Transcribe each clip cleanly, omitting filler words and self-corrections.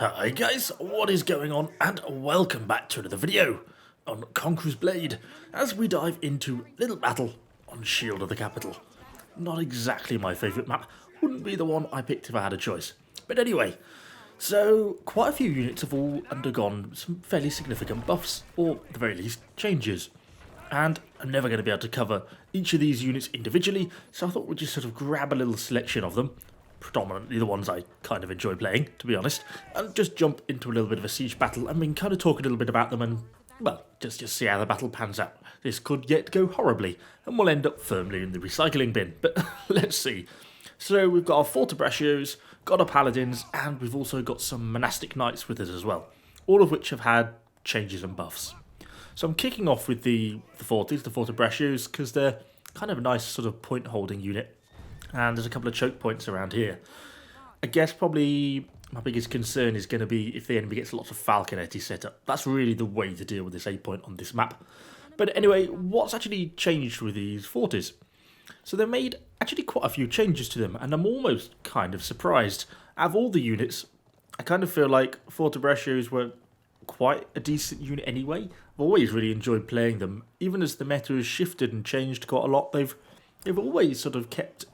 Hi guys, what is going on, and welcome back to another video on Conqueror's Blade as we dive into Little Battle on Shield of the Capital. Not exactly my favourite map, wouldn't be the one I picked if I had a choice. But anyway, so quite a few units have all undergone some fairly significant buffs, or at the very least changes. And I'm never going to be able to cover each of these units individually, so I thought we'd just sort of grab a little selection of them, predominantly the ones I kind of enjoy playing, to be honest, and just jump into a little bit of a siege battle, and we can kind of talk a little bit about them and, well, just see how the battle pans out. This could yet go horribly, and we'll end up firmly in the recycling bin, but let's see. So we've got our Fortebraccios, got our Paladins, and we've also got some Monastic Knights with us as well, all of which have had changes and buffs. So I'm kicking off with the Fortebraccios, because they're kind of a nice sort of point-holding unit. And there's a couple of choke points around here. I guess probably my biggest concern is going to be if the enemy gets lots of Falconetti set up. That's really the way to deal with this 8-point on this map. But anyway, what's actually changed with these forties? So they made actually quite a few changes to them, and I'm almost kind of surprised. Out of all the units, I kind of feel like Fortebraccios were quite a decent unit anyway. I've always really enjoyed playing them. Even as the meta has shifted and changed quite a lot, they've always sort of kept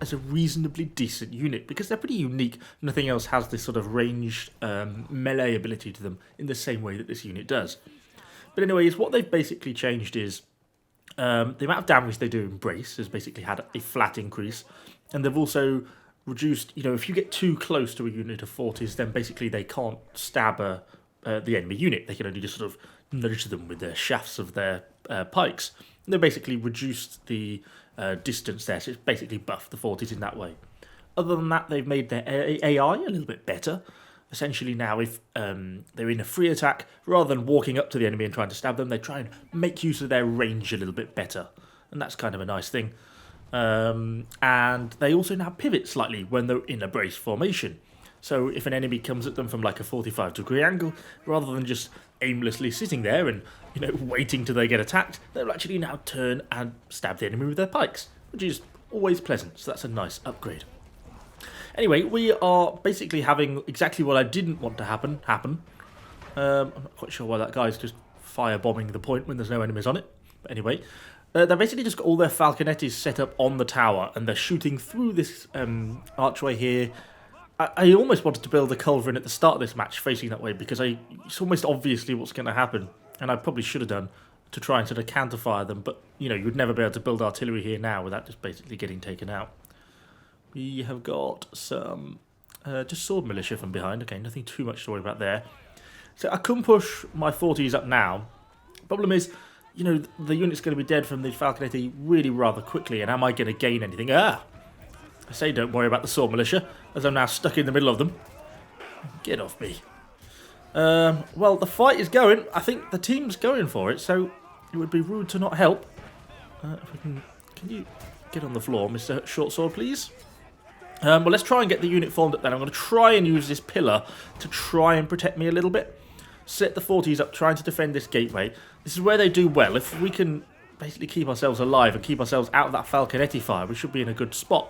as a reasonably decent unit, because they're pretty unique. Nothing else has this sort of ranged melee ability to them in the same way that this unit does. But anyways, what they've basically changed is the amount of damage they do in Brace has basically had a flat increase, and they've also reduced, if you get too close to a unit of 40s, then basically they can't stab the enemy unit. They can only just sort of nudge them with the shafts of their pikes. And they basically reduced the distance there, so it's basically buffed the 40s in that way. Other than that, they've made their AI a little bit better. Essentially now, if they're in a free attack, rather than walking up to the enemy and trying to stab them, they try and make use of their range a little bit better. And that's kind of a nice thing. And they also now pivot slightly when they're in a brace formation. So if an enemy comes at them from like a 45-degree angle, rather than just aimlessly sitting there and, waiting till they get attacked, they'll actually now turn and stab the enemy with their pikes, which is always pleasant, so that's a nice upgrade. Anyway, we are basically having exactly what I didn't want to happen. I'm not quite sure why that guy's just firebombing the point when there's no enemies on it. But anyway, they've basically just got all their Falconettis set up on the tower, and they're shooting through this archway here. I almost wanted to build a culverin at the start of this match facing that way, because it's almost obviously what's going to happen, and I probably should have done, to try and sort of counterfire them, but you'd never be able to build artillery here now without just basically getting taken out. We have got some just sword militia from behind. Okay, nothing too much to worry about there. So I can push my 40s up now. Problem is, the unit's going to be dead from the Falconetti really rather quickly, and am I going to gain anything? I say don't worry about the sword militia, as I'm now stuck in the middle of them. Get off me. Well, the fight is going. I think the team's going for it, so it would be rude to not help. If we can you get on the floor, Mr. Short Sword, please? Well, let's try and get the unit formed up then. I'm going to try and use this pillar to try and protect me a little bit. Set the 40s up, trying to defend this gateway. This is where they do well. If we can basically keep ourselves alive and keep ourselves out of that Falconetti fire, we should be in a good spot.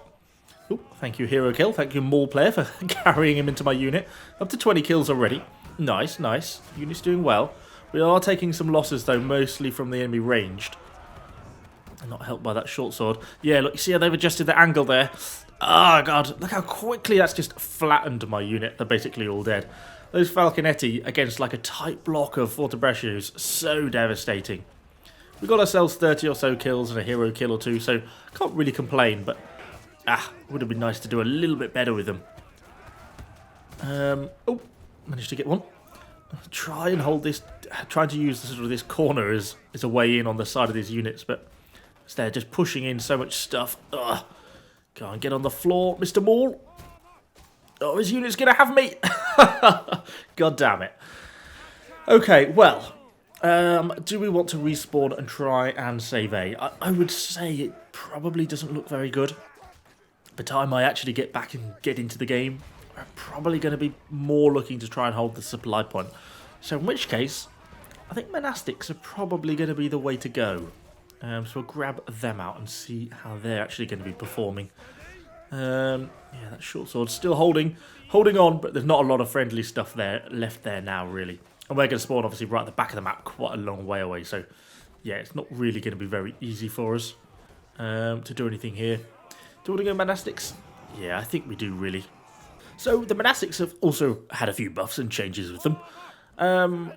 Ooh, thank you, Hero Kill. Thank you, Maul Player, for carrying him into my unit. Up to 20 kills already. Nice, nice. Unit's doing well. We are taking some losses, though, mostly from the enemy ranged. And not helped by that short sword. Yeah, look, you see how they've adjusted the angle there? Oh, God. Look how quickly that's just flattened my unit. They're basically all dead. Those Falconetti against, like, a tight block of Fortebraccios, so devastating. We got ourselves 30 or so kills and a hero kill or two, so can't really complain, but would have been nice to do a little bit better with them. Oh, managed to get one. Try and hold this, trying to use this corner as a way in on the side of these units, but they're just pushing in so much stuff. Ugh. Can't get on the floor, Mr. Maul. Oh, his unit's going to have me. God damn it. Okay, well, do we want to respawn and try and save A? I would say it probably doesn't look very good. By the time I actually get back and get into the game, we're probably going to be more looking to try and hold the supply point. So in which case, I think Monastics are probably going to be the way to go. So we'll grab them out and see how they're actually going to be performing. Yeah, that short sword still holding on, but there's not a lot of friendly stuff there left there now, really. And we're going to spawn, obviously, right at the back of the map, quite a long way away. So, yeah, it's not really going to be very easy for us to do anything here. Do we want to go monastics? Yeah, I think we do, really. So, the monastics have also had a few buffs and changes with them.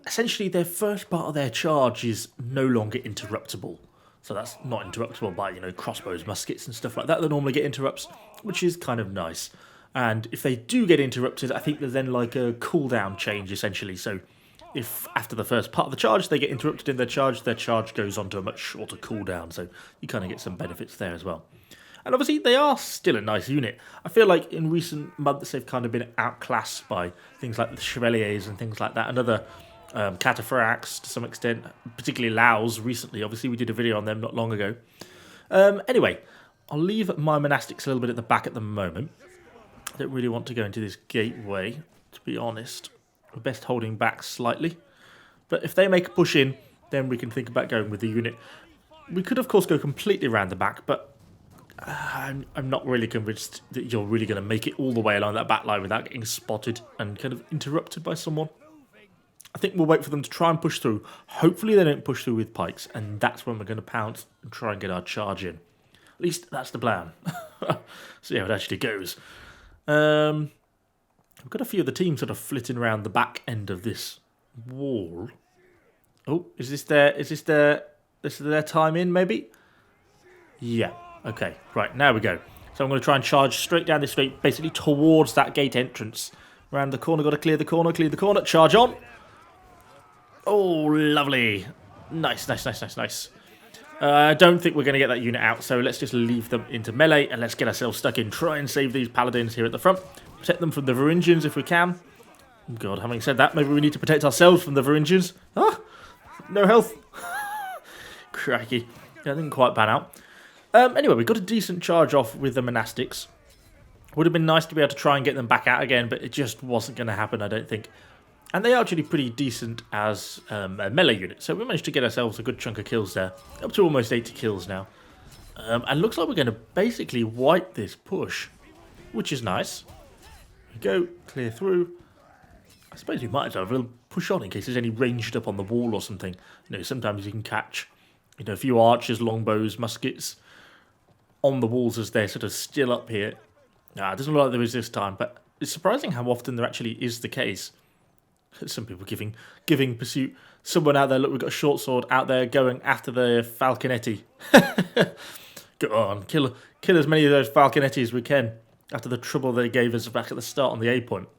Essentially, their first part of their charge is no longer interruptible. So that's not interruptible by, you know, crossbows, muskets and stuff like that normally get interrupts, which is kind of nice. And if they do get interrupted, I think there's then like a cooldown change, essentially. So if after the first part of the charge, they get interrupted in their charge goes on to a much shorter cooldown. So you kind of get some benefits there as well. And obviously, they are still a nice unit. I feel like in recent months, they've kind of been outclassed by things like the Chevaliers and things like that, and other cataphracts to some extent, particularly Laos recently. Obviously, we did a video on them not long ago. Anyway, I'll leave my monastics a little bit at the back at the moment. I don't really want to go into this gateway, to be honest. We're best holding back slightly. But if they make a push in, then we can think about going with the unit. We could, of course, go completely around the back, but I'm not really convinced that you're really going to make it all the way along that back line without getting spotted and kind of interrupted by someone. I think we'll wait for them to try and push through. Hopefully they don't push through with pikes, and that's when we're going to pounce and try and get our charge in. At least that's the plan. See how it actually goes. We've got a few of the teams sort of flitting around the back end of this wall. Oh, is this their time in, maybe? Yeah. Okay, right, now we go. So I'm going to try and charge straight down this street, basically towards that gate entrance. Around the corner, got to clear the corner, charge on. Oh, lovely. Nice. I don't think we're going to get that unit out, so let's just leave them into melee and let's get ourselves stuck in. Try and save these paladins here at the front. Protect them from the Varangians if we can. God, having said that, maybe we need to protect ourselves from the Varangians. Ah, no health. Crikey. That didn't quite pan out. Anyway, we got a decent charge off with the monastics. Would have been nice to be able to try and get them back out again, but it just wasn't going to happen, I don't think. And they are actually pretty decent as a melee unit, so we managed to get ourselves a good chunk of kills there. Up to almost 80 kills now. And looks like we're going to basically wipe this push, which is nice. We go, clear through. I suppose we might have a little push on in case there's any ranged up on the wall or something. You know, sometimes you can catch, you know, a few archers, longbows, muskets on the walls as they're sort of still up here. Nah, it doesn't look like there is this time, but it's surprising how often there actually is the case. Some people giving pursuit. Someone out there, look, we've got a short sword out there going after the Falconetti. Go on, kill as many of those Falconetti as we can after the trouble they gave us back at the start on the A point.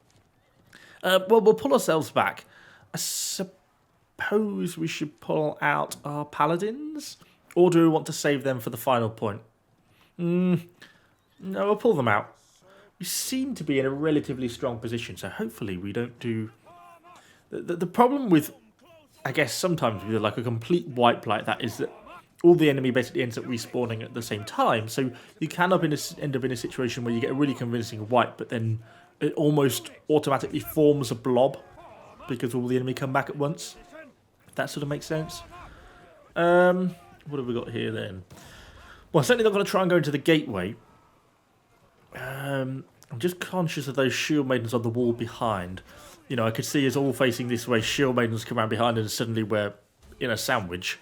Well, we'll pull ourselves back. I suppose we should pull out our paladins? Or do we want to save them for the final point? No, we'll pull them out. We seem to be in a relatively strong position, so hopefully we don't do... The problem with, I guess, sometimes with like a complete wipe like that is that all the enemy basically ends up respawning at the same time, so you can end up in a situation where you get a really convincing wipe, but then it almost automatically forms a blob because all the enemy come back at once. If that sort of makes sense. What have we got here then? Well, I'm certainly not going to try and go into the gateway. I'm just conscious of those shield maidens on the wall behind. You know, I could see us all facing this way. Shield maidens come around behind and suddenly we're in a sandwich.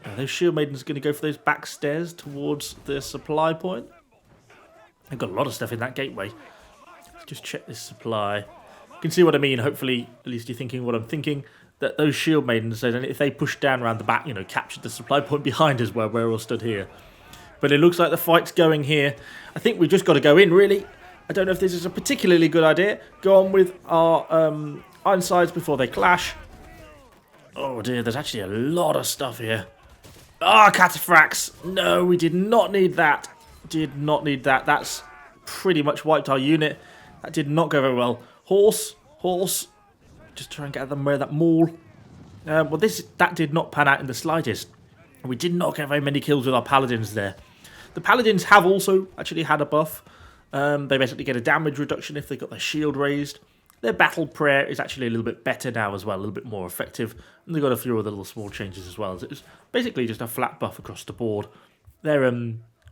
Are those shield maidens going to go for those back stairs towards the supply point? They've got a lot of stuff in that gateway. Let's just check this supply. You can see what I mean. Hopefully, at least you're thinking what I'm thinking. That those shield maidens, if they push down around the back, you know, capture the supply point behind us where we're all stood here. But it looks like the fight's going here. I think we've just got to go in, really. I don't know if this is a particularly good idea. Go on with our Ironsides before they clash. Oh dear, there's actually a lot of stuff here. Ah, cataphracts. No, we did not need that. Did not need that. That's pretty much wiped our unit. That did not go very well. Horse. Just try and get them where that maul. Well, that did not pan out in the slightest. We did not get very many kills with our paladins there. The paladins have also actually had a buff. They basically get a damage reduction if they've got their shield raised. Their battle prayer is actually a little bit better now as well, a little bit more effective. And they've got a few other little small changes as well. It's basically just a flat buff across the board. Their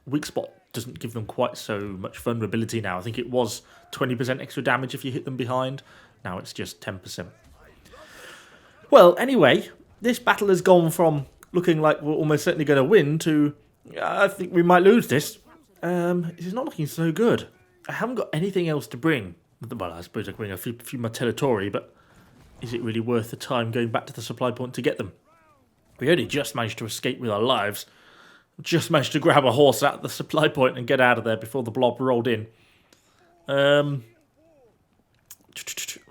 weak spot doesn't give them quite so much vulnerability now. I think it was 20% extra damage if you hit them behind. Now it's just 10%. Well, anyway, this battle has gone from looking like we're almost certainly going to win to I think we might lose this. It's not looking so good. I haven't got anything else to bring. Well, I suppose I can bring a few more Teletori, but is it really worth the time going back to the supply point to get them? We only just managed to escape with our lives. Just managed to grab a horse at the supply point and get out of there before the blob rolled in. We've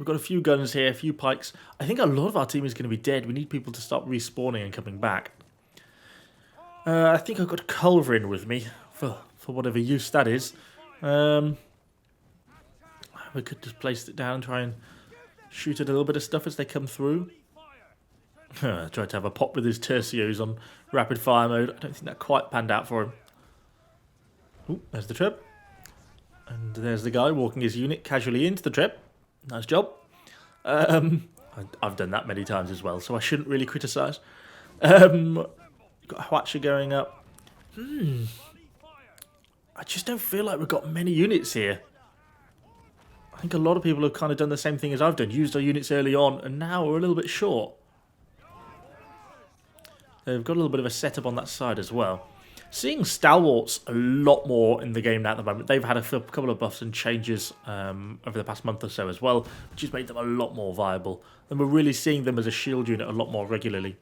got a few guns here, a few pikes. I think a lot of our team is going to be dead. We need people to start respawning and coming back. I think I've got a culverin with me for whatever use that is. We could just place it down and try and shoot at a little bit of stuff as they come through. Tried to have a pop with his tercios on rapid fire mode. I don't think that quite panned out for him. Ooh, there's the trip. And there's the guy walking his unit casually into the trip. Nice job. I've done that many times as well, so I shouldn't really criticise. Got a Hwacha going up. I just don't feel like we've got many units here. I think a lot of people have kind of done the same thing as I've done. Used our units early on, and now we're a little bit short. They've got a little bit of a setup on that side as well. Seeing Stalwarts a lot more in the game now at the moment. They've had a couple of buffs and changes over the past month or so as well, which has made them a lot more viable. And we're really seeing them as a shield unit a lot more regularly.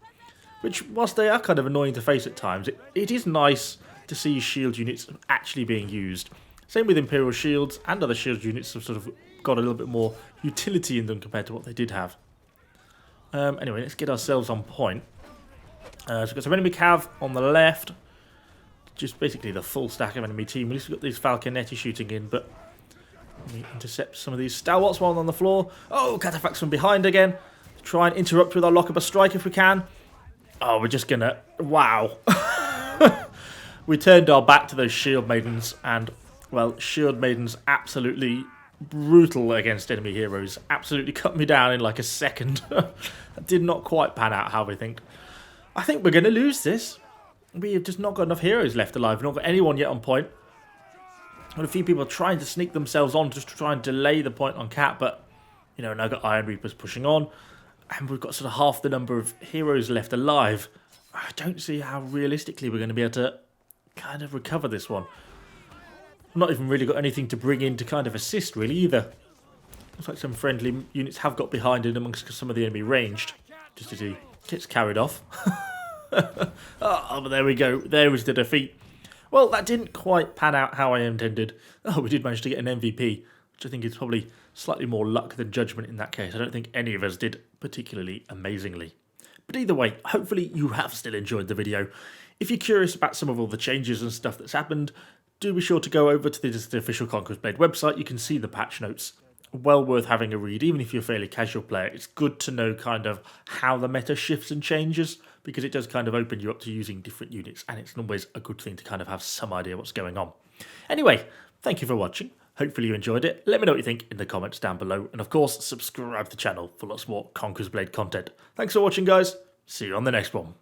Which, whilst they are kind of annoying to face at times, it is nice to see shield units actually being used. Same with Imperial Shields, and other shield units have sort of got a little bit more utility in them compared to what they did have. Anyway, let's get ourselves on point. So we've got some enemy cav on the left. Just basically the full stack of enemy team. At least we've got these Falconetti shooting in, but let me intercept some of these Stalwarts while on the floor. Oh, Cataphax from behind again. Try and interrupt with our Lockable Strike if we can. Oh, we're just gonna... Wow. We turned our back to those Shield Maidens, and, well, Shield Maidens absolutely brutal against enemy heroes. Absolutely cut me down in like a second. That did not quite pan out how we think. I think we're going to lose this. We have just not got enough heroes left alive. We've not got anyone yet on point. Got a few people trying to sneak themselves on just to try and delay the point on Cat, but, you know, now got Iron Reapers pushing on, and we've got sort of half the number of heroes left alive. I don't see how realistically we're going to be able to kind of recover this one. I've not even really got anything to bring in to kind of assist, really, either. Looks like some friendly units have got behind it amongst some of the enemy ranged, just as he gets carried off. Oh, but there we go. There is the defeat. Well, that didn't quite pan out how I intended. Oh, we did manage to get an MVP, which I think is probably slightly more luck than judgment in that case. I don't think any of us did particularly amazingly. But either way, hopefully you have still enjoyed the video. If you're curious about some of all the changes and stuff that's happened, do be sure to go over to the official Conqueror's Blade website. You can see the patch notes. Well worth having a read, even if you're a fairly casual player. It's good to know kind of how the meta shifts and changes, because it does kind of open you up to using different units, and it's always a good thing to kind of have some idea what's going on. Anyway, thank you for watching. Hopefully you enjoyed it. Let me know what you think in the comments down below, and of course, subscribe to the channel for lots more Conqueror's Blade content. Thanks for watching, guys. See you on the next one.